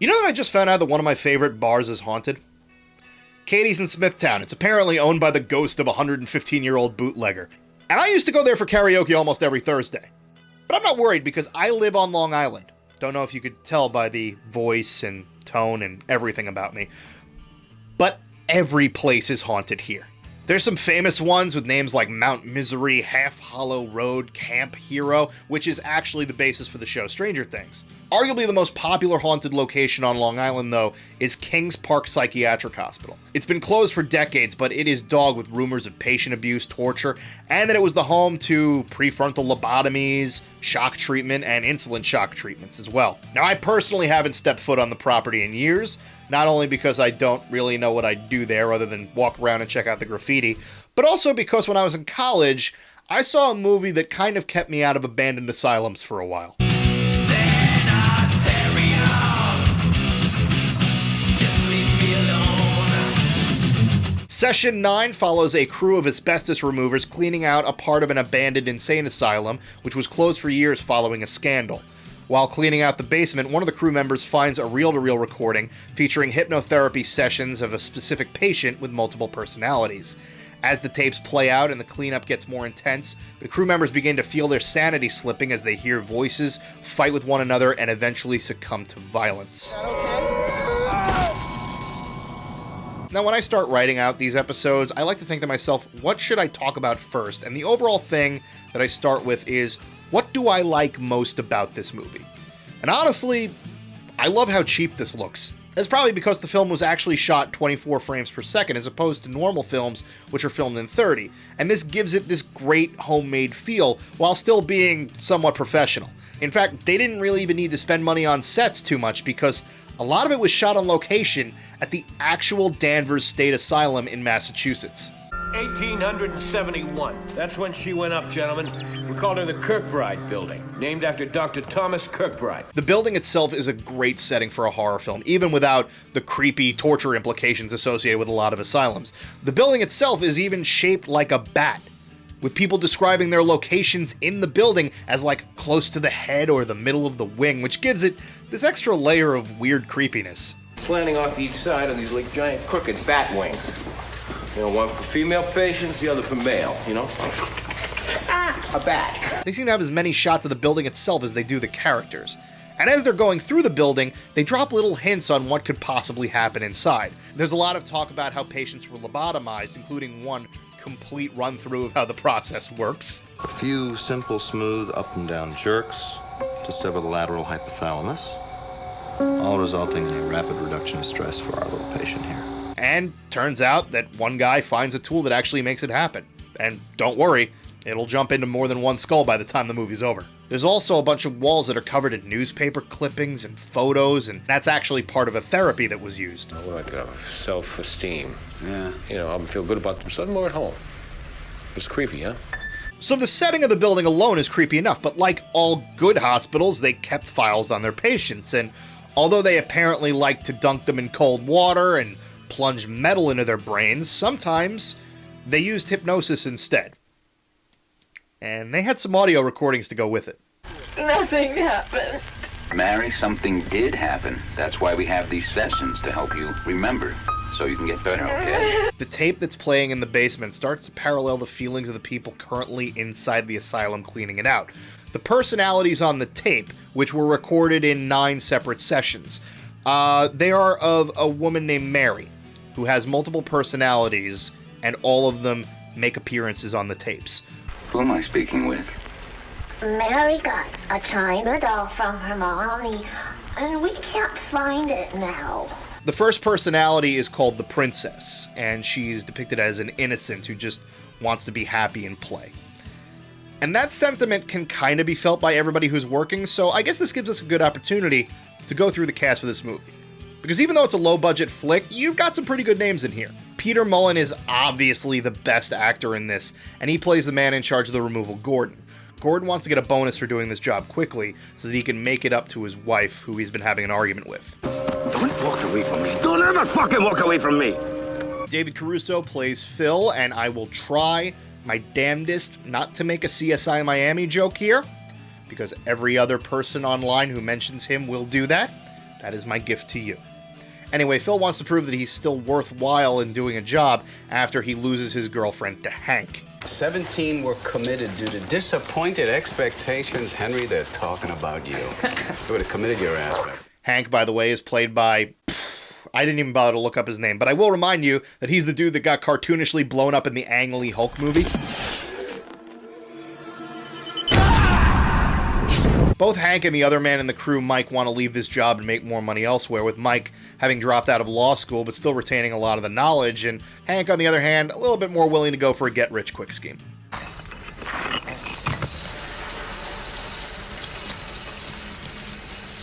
You know that I just found out that one of my favorite bars is haunted? Katie's in Smithtown. It's apparently owned by the ghost of a 115-year-old bootlegger. And I used to go there for karaoke almost every Thursday. But I'm not worried because I live on Long Island. Don't know if you could tell by the voice and tone and everything about me. But every place is haunted here. There's some famous ones with names like Mount Misery, Half Hollow Road, Camp Hero, which is actually the basis for the show Stranger Things. Arguably the most popular haunted location on Long Island, though, is Kings Park Psychiatric Hospital. It's been closed for decades, but it is dogged with rumors of patient abuse, torture, and that it was the home to prefrontal lobotomies, shock treatment, and insulin shock treatments as well. Now, I personally haven't stepped foot on the property in years, not only because I don't really know what I'd do there other than walk around and check out the graffiti, but also because when I was in college, I saw a movie that kind of kept me out of abandoned asylums for a while. Session 9 follows a crew of asbestos removers cleaning out a part of an abandoned insane asylum, which was closed for years following a scandal. While cleaning out the basement, one of the crew members finds a reel-to-reel recording featuring hypnotherapy sessions of a specific patient with multiple personalities. As the tapes play out and the cleanup gets more intense, the crew members begin to feel their sanity slipping as they hear voices, fight with one another, and eventually succumb to violence. Now, when I start writing out these episodes, I like to think to myself, what should I talk about first? And the overall thing that I start with is, what do I like most about this movie? And honestly, I love how cheap this looks. That's probably because the film was actually shot 24 frames per second as opposed to normal films, which are filmed in 30. And this gives it this great homemade feel while still being somewhat professional. In fact, they didn't really even need to spend money on sets too much because a lot of it was shot on location at the actual Danvers State Asylum in Massachusetts. 1871. That's when she went up, gentlemen. We called her the Kirkbride Building, named after Dr. Thomas Kirkbride. The building itself is a great setting for a horror film, even without the creepy torture implications associated with a lot of asylums. The building itself is even shaped like a bat, with people describing their locations in the building as like close to the head or the middle of the wing, which gives it this extra layer of weird creepiness. Slanting off to each side on these like giant crooked bat wings. You know, one for female patients, the other for male, you know? A bat. They seem to have as many shots of the building itself as they do the characters. And as they're going through the building, they drop little hints on what could possibly happen inside. There's a lot of talk about how patients were lobotomized, including one complete run-through of how the process works. A few simple, smooth up and down jerks to sever the lateral hypothalamus, all resulting in a rapid reduction of stress for our little patient here. And turns out that one guy finds a tool that actually makes it happen. And don't worry, it'll jump into more than one skull by the time the movie's over. There's also a bunch of walls that are covered in newspaper clippings and photos, and that's actually part of a therapy that was used. Like self-esteem. Yeah. You know, I feel good about themselves more at home. It's creepy, huh? So the setting of the building alone is creepy enough, but like all good hospitals, they kept files on their patients, and although they apparently like to dunk them in cold water and plunge metal into their brains, sometimes they used hypnosis instead. And they had some audio recordings to go with it. Nothing happened. Mary, something did happen. That's why we have these sessions, to help you remember, so you can get better, okay? The tape that's playing in the basement starts to parallel the feelings of the people currently inside the asylum cleaning it out. The personalities on the tape, which were recorded in 9 separate sessions, they are of a woman named Mary, who has multiple personalities, and all of them make appearances on the tapes. Who am I speaking with? Mary got a China doll from her mommy, and we can't find it now. The first personality is called the Princess, and she's depicted as an innocent who just wants to be happy and play. And that sentiment can kind of be felt by everybody who's working, so I guess this gives us a good opportunity to go through the cast for this movie. Because even though it's a low-budget flick, you've got some pretty good names in here. Peter Mullen is obviously the best actor in this, and he plays the man in charge of the removal, Gordon. Gordon wants to get a bonus for doing this job quickly so that he can make it up to his wife, who he's been having an argument with. Don't walk away from me. Don't ever fucking walk away from me. David Caruso plays Phil, and I will try my damnedest not to make a CSI Miami joke here, because every other person online who mentions him will do that. That is my gift to you. Anyway, Phil wants to prove that he's still worthwhile in doing a job after he loses his girlfriend to Hank. 17 were committed due to disappointed expectations. Henry, they're talking about you. They would have committed your ass back. Hank, by the way, is played by... I didn't even bother to look up his name, but I will remind you that he's the dude that got cartoonishly blown up in the Ang Lee Hulk movie. Both Hank and the other man in the crew, Mike, want to leave this job and make more money elsewhere, with Mike having dropped out of law school but still retaining a lot of the knowledge, and Hank, on the other hand, a little bit more willing to go for a get-rich-quick scheme.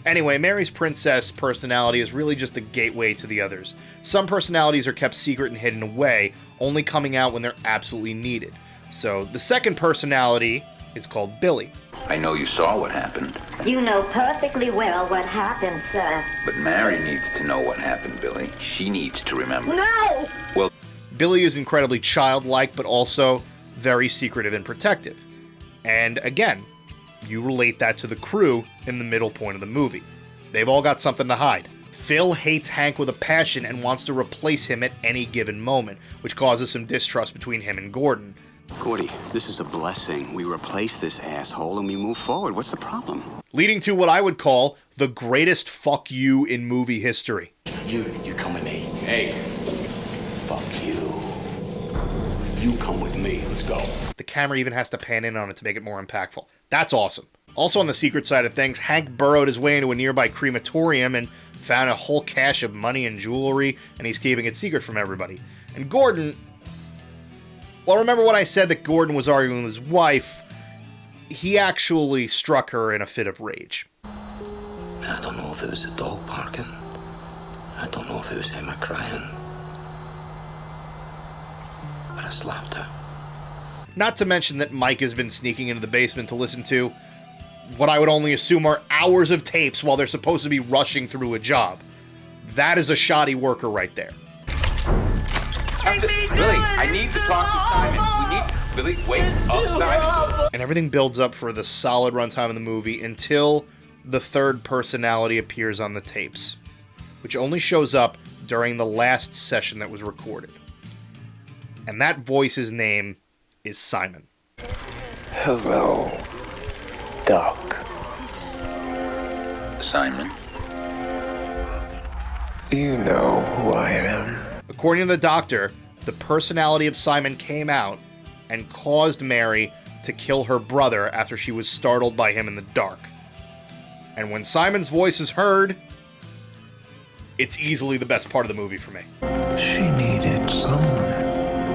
Anyway, Mary's princess personality is really just a gateway to the others. Some personalities are kept secret and hidden away, only coming out when they're absolutely needed. So, the second personality is called Billy. I know you saw what happened, You know perfectly well what happened, sir. but Mary needs to know what happened, Billy. She needs to remember. No! Well, Billy is incredibly childlike, but also very secretive and protective. And again, you relate that to the crew in the middle point of the movie. They've all got something to hide. Phil hates Hank with a passion and wants to replace him at any given moment, which causes some distrust between him and Gordon. Gordy, this is a blessing. We replace this asshole and we move forward. What's the problem? Leading to what I would call the greatest fuck you in movie history. You come with me. Hey, Fuck you. You come with me. Let's go. The camera even has to pan in on it to make it more impactful. That's awesome. Also on the secret side of things, Hank burrowed his way into a nearby crematorium and found a whole cache of money and jewelry, and he's keeping it secret from everybody. And Gordon... Well, remember when I said that Gordon was arguing with his wife? He actually struck her in a fit of rage. I don't know if it was the dog barking. I don't know if it was Emma crying. But I slapped her. Not to mention that Mike has been sneaking into the basement to listen to what I would only assume are hours of tapes while they're supposed to be rushing through a job. That is a shoddy worker right there. Billy, I need to talk to Simon. Billy, wait up, Simon. And everything builds up for the solid runtime of the movie until the third personality appears on the tapes, which only shows up during the last session that was recorded. And that voice's name is Simon. Hello, Doc. Simon. You know who I am. According to the doctor, the personality of Simon came out and caused Mary to kill her brother after she was startled by him in the dark. And when Simon's voice is heard, it's easily the best part of the movie for me. She needed someone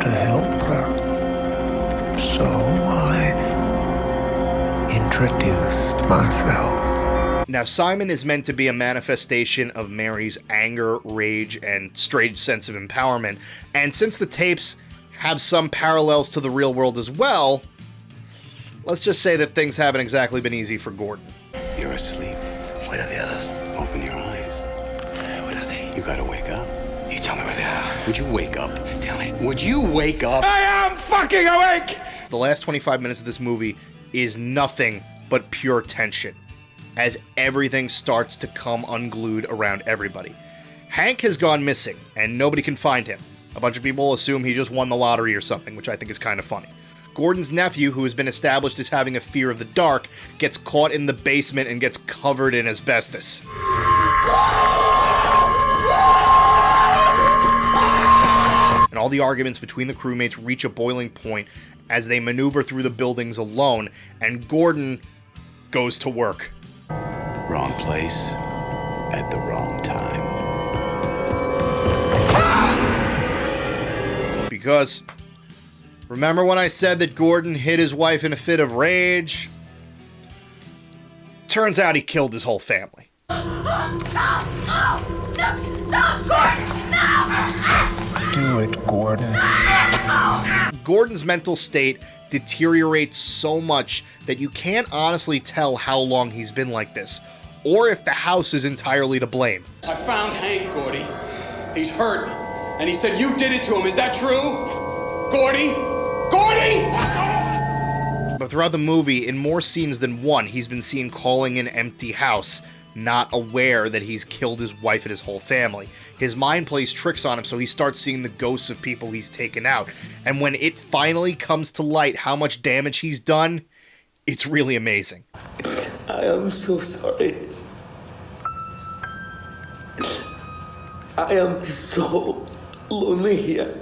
to help her. So I introduced myself. Now, Simon is meant to be a manifestation of Mary's anger, rage, and strange sense of empowerment. And since the tapes have some parallels to the real world as well, let's just say that things haven't exactly been easy for Gordon. You're asleep. Where are the others? Open your eyes. What are they? You gotta wake up. You tell me where they are. Would you wake up? Tell me. Would you wake up? I am fucking awake! The last 25 minutes of this movie is nothing but pure tension, as everything starts to come unglued around everybody. Hank has gone missing, and nobody can find him. A bunch of people assume he just won the lottery or something, which I think is kind of funny. Gordon's nephew, who has been established as having a fear of the dark, gets caught in the basement and gets covered in asbestos. And all the arguments between the crewmates reach a boiling point as they maneuver through the buildings alone, and Gordon goes to work. Wrong place at the wrong time. Because, remember when I said that Gordon hit his wife in a fit of rage? Turns out he killed his whole family. Do it, Gordon. Gordon's mental state deteriorates so much that you can't honestly tell how long he's been like this, or if the house is entirely to blame. I found Hank, Gordy. He's hurt. And he said you did it to him. Is that true? Gordy? Gordy! But throughout the movie, in more scenes than one, he's been seen calling an empty house, not aware that he's killed his wife and his whole family. His mind plays tricks on him, so he starts seeing the ghosts of people he's taken out. And when it finally comes to light how much damage he's done, it's really amazing. I am so sorry. I am so lonely here.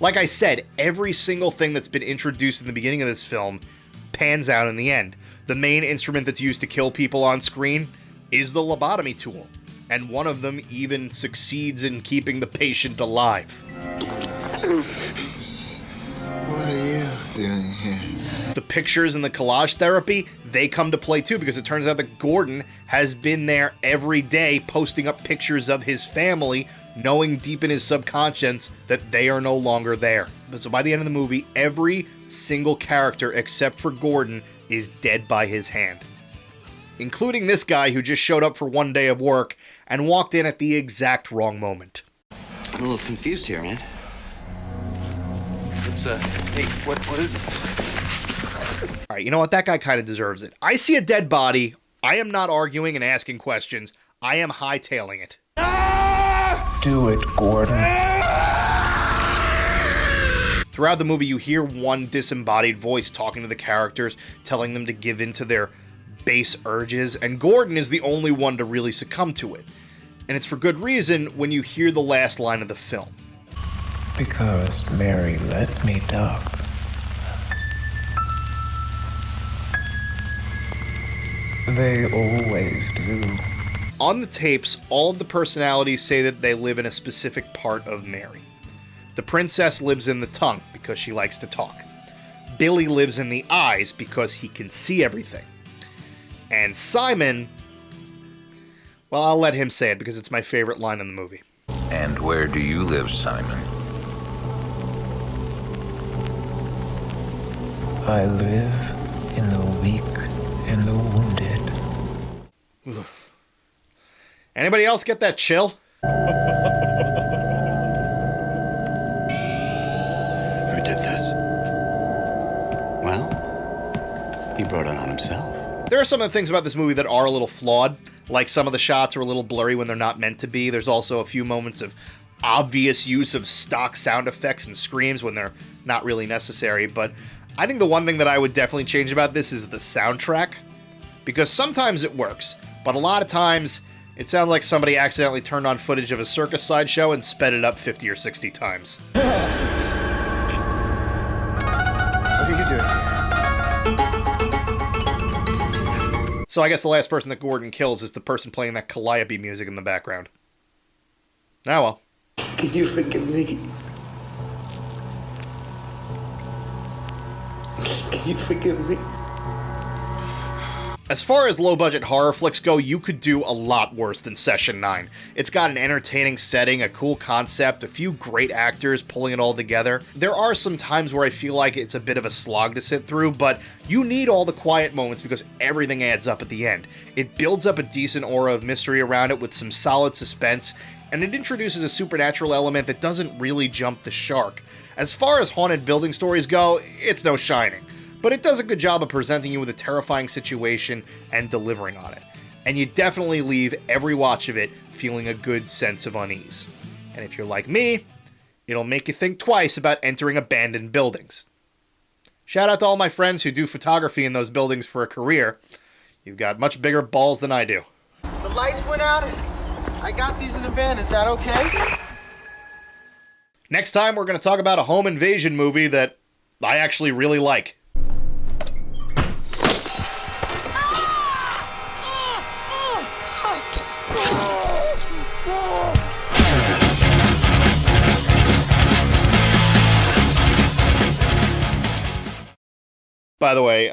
Like I said, every single thing that's been introduced in the beginning of this film pans out in the end. The main instrument that's used to kill people on screen is the lobotomy tool, and one of them even succeeds in keeping the patient alive. What are you doing here? The pictures and the collage therapy, they come to play too, because it turns out that Gordon has been there every day posting up pictures of his family, knowing deep in his subconscious that they are no longer there. So by the end of the movie, every single character except for Gordon is dead by his hand, including this guy who just showed up for one day of work and walked in at the exact wrong moment. I'm a little confused here, man. Hey, what is it? All right, you know what? That guy kind of deserves it. I see a dead body. I am not arguing and asking questions. I am hightailing it. Do it, Gordon. Throughout the movie, you hear one disembodied voice talking to the characters, telling them to give in to their base urges, and Gordon is the only one to really succumb to it. And it's for good reason when you hear the last line of the film. Because Mary let me duck. They always do. On the tapes, all of the personalities say that they live in a specific part of Mary. The princess lives in the tongue because she likes to talk. Billy lives in the eyes because he can see everything. And Simon, well, I'll let him say it because it's my favorite line in the movie. And where do you live, Simon? I live in the weak and the wounded. Ugh. Anybody else get that chill? Who did this? Well, he brought it on himself. There are some of the things about this movie that are a little flawed, like some of the shots are a little blurry when they're not meant to be. There's also a few moments of obvious use of stock sound effects and screams when they're not really necessary, but I think the one thing that I would definitely change about this is the soundtrack, because sometimes it works, but a lot of times it sounds like somebody accidentally turned on footage of a circus sideshow and sped it up 50 or 60 times. What are you doing? So I guess the last person that Gordon kills is the person playing that Calliope music in the background. Ah well. Can you forgive me? Can you forgive me? As far as low-budget horror flicks go, you could do a lot worse than Session 9. It's got an entertaining setting, a cool concept, a few great actors pulling it all together. There are some times where I feel like it's a bit of a slog to sit through, but you need all the quiet moments because everything adds up at the end. It builds up a decent aura of mystery around it with some solid suspense, and it introduces a supernatural element that doesn't really jump the shark. As far as haunted building stories go, it's no Shining, but it does a good job of presenting you with a terrifying situation and delivering on it. And you definitely leave every watch of it feeling a good sense of unease. And if you're like me, it'll make you think twice about entering abandoned buildings. Shout out to all my friends who do photography in those buildings for a career. You've got much bigger balls than I do. The lights went out. I got these in the van. Is that okay? Next time, we're going to talk about a home invasion movie that I actually really like. By the way,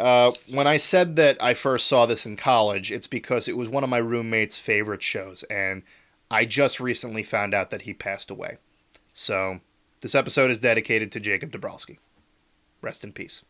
when I said that I first saw this in college, it's because it was one of my roommate's favorite shows, and I just recently found out that he passed away. So, this episode is dedicated to Jacob Dabrowski. Rest in peace.